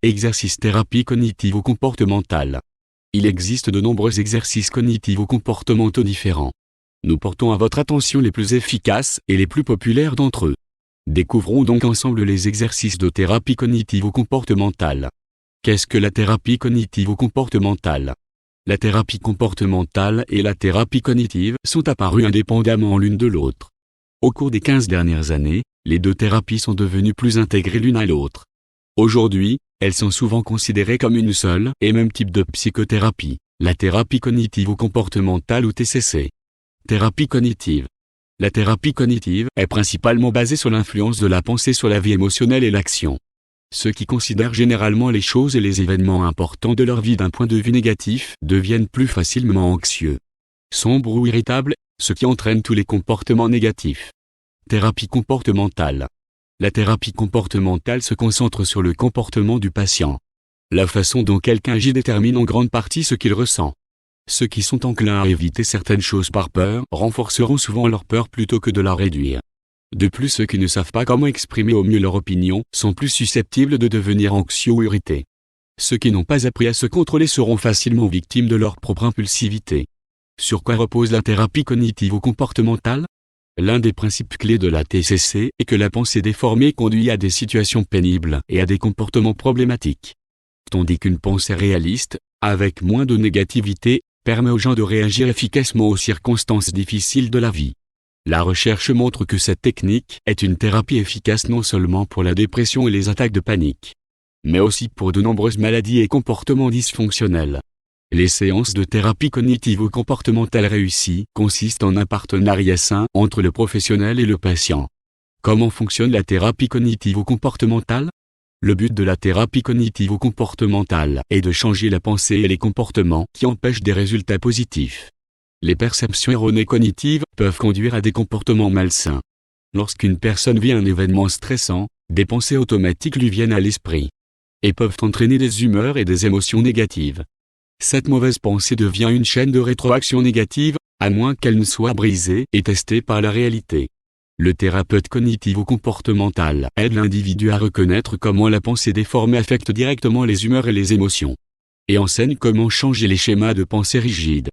Exercice thérapie cognitivo-comportementale. Il existe de nombreux exercices cognitivo-comportementaux différents. Nous portons à votre attention les plus efficaces et les plus populaires d'entre eux. Découvrons donc ensemble les exercices de thérapie cognitivo-comportementale. Qu'est-ce que la thérapie cognitivo-comportementale ? La thérapie comportementale et la thérapie cognitive sont apparues indépendamment l'une de l'autre. Au cours des 15 dernières années, les deux thérapies sont devenues plus intégrées l'une à l'autre. Aujourd'hui, elles sont souvent considérées comme une seule et même type de psychothérapie, la thérapie cognitivo-comportementale ou TCC. Thérapie cognitive. La thérapie cognitive est principalement basée sur l'influence de la pensée sur la vie émotionnelle et l'action. Ceux qui considèrent généralement les choses et les événements importants de leur vie d'un point de vue négatif deviennent plus facilement anxieux, sombres ou irritables, ce qui entraîne tous les comportements négatifs. Thérapie comportementale. La thérapie comportementale se concentre sur le comportement du patient. La façon dont quelqu'un agit détermine en grande partie ce qu'il ressent. Ceux qui sont enclins à éviter certaines choses par peur renforceront souvent leur peur plutôt que de la réduire. De plus, ceux qui ne savent pas comment exprimer au mieux leur opinion sont plus susceptibles de devenir anxieux ou irrités. Ceux qui n'ont pas appris à se contrôler seront facilement victimes de leur propre impulsivité. Sur quoi repose la thérapie cognitivo-comportementale ? L'un des principes clés de la TCC est que la pensée déformée conduit à des situations pénibles et à des comportements problématiques. Tandis qu'une pensée réaliste, avec moins de négativité, permet aux gens de réagir efficacement aux circonstances difficiles de la vie. La recherche montre que cette technique est une thérapie efficace non seulement pour la dépression et les attaques de panique, mais aussi pour de nombreuses maladies et comportements dysfonctionnels. Les séances de thérapie cognitivo-comportementale réussies consistent en un partenariat sain entre le professionnel et le patient. Comment fonctionne la thérapie cognitivo-comportementale ? Le but de la thérapie cognitivo-comportementale est de changer la pensée et les comportements qui empêchent des résultats positifs. Les perceptions erronées cognitives peuvent conduire à des comportements malsains. Lorsqu'une personne vit un événement stressant, des pensées automatiques lui viennent à l'esprit et peuvent entraîner des humeurs et des émotions négatives. Cette mauvaise pensée devient une chaîne de rétroaction négative, à moins qu'elle ne soit brisée et testée par la réalité. Le thérapeute cognitivo-comportemental aide l'individu à reconnaître comment la pensée déformée affecte directement les humeurs et les émotions, et enseigne comment changer les schémas de pensée rigides.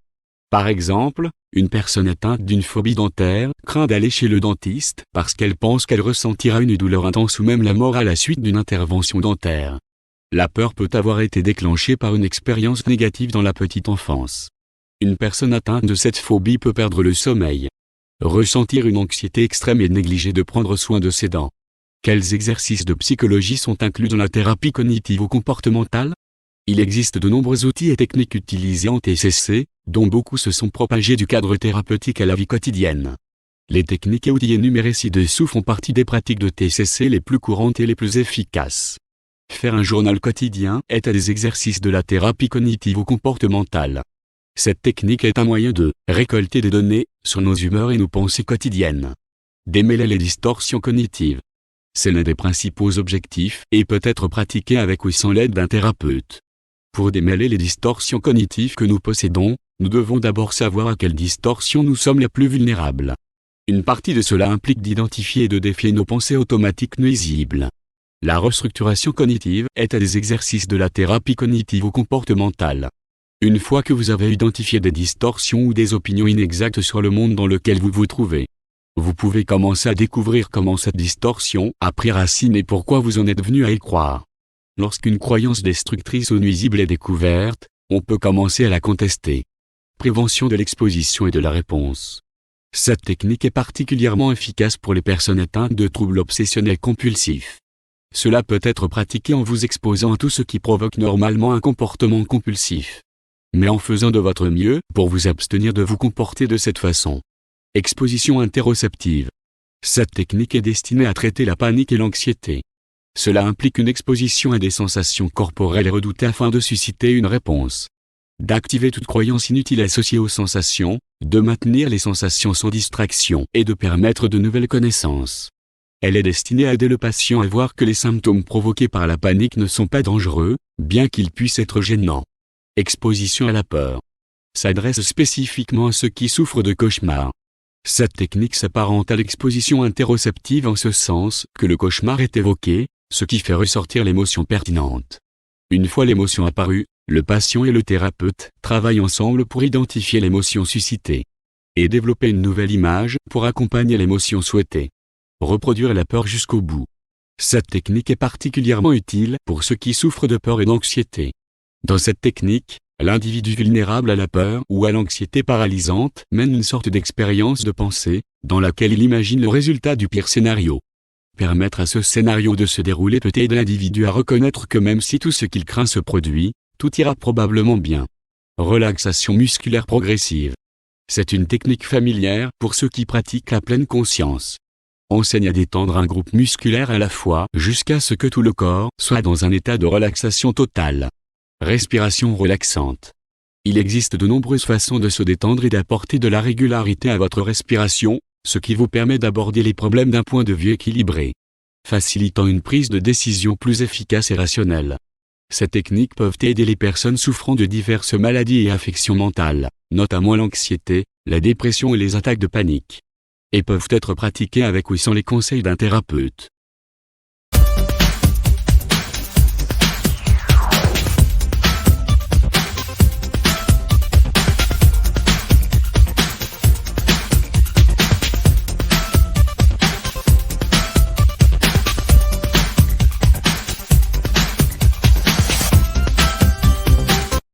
Par exemple, une personne atteinte d'une phobie dentaire craint d'aller chez le dentiste parce qu'elle pense qu'elle ressentira une douleur intense ou même la mort à la suite d'une intervention dentaire. La peur peut avoir été déclenchée par une expérience négative dans la petite enfance. Une personne atteinte de cette phobie peut perdre le sommeil, ressentir une anxiété extrême et négliger de prendre soin de ses dents. Quels exercices de psychologie sont inclus dans la thérapie cognitivo-comportementale ? Il existe de nombreux outils et techniques utilisés en TCC, dont beaucoup se sont propagés du cadre thérapeutique à la vie quotidienne. Les techniques et outils énumérés ci-dessous font partie des pratiques de TCC les plus courantes et les plus efficaces. Faire un journal quotidien est un des exercices de la thérapie cognitivo-comportementale. Cette technique est un moyen de récolter des données sur nos humeurs et nos pensées quotidiennes. Démêler les distorsions cognitives. C'est l'un des principaux objectifs et peut être pratiqué avec ou sans l'aide d'un thérapeute. Pour démêler les distorsions cognitives que nous possédons, nous devons d'abord savoir à quelles distorsions nous sommes les plus vulnérables. Une partie de cela implique d'identifier et de défier nos pensées automatiques nuisibles. La restructuration cognitive est un des exercices de la thérapie cognitivo-comportementale. Une fois que vous avez identifié des distorsions ou des opinions inexactes sur le monde dans lequel vous vous trouvez, vous pouvez commencer à découvrir comment cette distorsion a pris racine et pourquoi vous en êtes venu à y croire. Lorsqu'une croyance destructrice ou nuisible est découverte, on peut commencer à la contester. Prévention de l'exposition et de la réponse. Cette technique est particulièrement efficace pour les personnes atteintes de troubles obsessionnels compulsifs. Cela peut être pratiqué en vous exposant à tout ce qui provoque normalement un comportement compulsif, mais en faisant de votre mieux pour vous abstenir de vous comporter de cette façon. Exposition interoceptive. Cette technique est destinée à traiter la panique et l'anxiété. Cela implique une exposition à des sensations corporelles et redoutées afin de susciter une réponse, d'activer toute croyance inutile associée aux sensations, de maintenir les sensations sans distraction et de permettre de nouvelles connaissances. Elle est destinée à aider le patient à voir que les symptômes provoqués par la panique ne sont pas dangereux, bien qu'ils puissent être gênants. Exposition à la peur. S'adresse spécifiquement à ceux qui souffrent de cauchemars. Cette technique s'apparente à l'exposition interoceptive en ce sens que le cauchemar est évoqué, ce qui fait ressortir l'émotion pertinente. Une fois l'émotion apparue, le patient et le thérapeute travaillent ensemble pour identifier l'émotion suscitée et développer une nouvelle image pour accompagner l'émotion souhaitée. Reproduire la peur jusqu'au bout. Cette technique est particulièrement utile pour ceux qui souffrent de peur et d'anxiété. Dans cette technique, l'individu vulnérable à la peur ou à l'anxiété paralysante mène une sorte d'expérience de pensée, dans laquelle il imagine le résultat du pire scénario. Permettre à ce scénario de se dérouler peut aider l'individu à reconnaître que même si tout ce qu'il craint se produit, tout ira probablement bien. Relaxation musculaire progressive. C'est une technique familière pour ceux qui pratiquent la pleine conscience. Enseigne à détendre un groupe musculaire à la fois jusqu'à ce que tout le corps soit dans un état de relaxation totale. Respiration relaxante. Il existe de nombreuses façons de se détendre et d'apporter de la régularité à votre respiration, ce qui vous permet d'aborder les problèmes d'un point de vue équilibré, facilitant une prise de décision plus efficace et rationnelle. Ces techniques peuvent aider les personnes souffrant de diverses maladies et affections mentales, notamment l'anxiété, la dépression et les attaques de panique, et peuvent être pratiquées avec ou sans les conseils d'un thérapeute.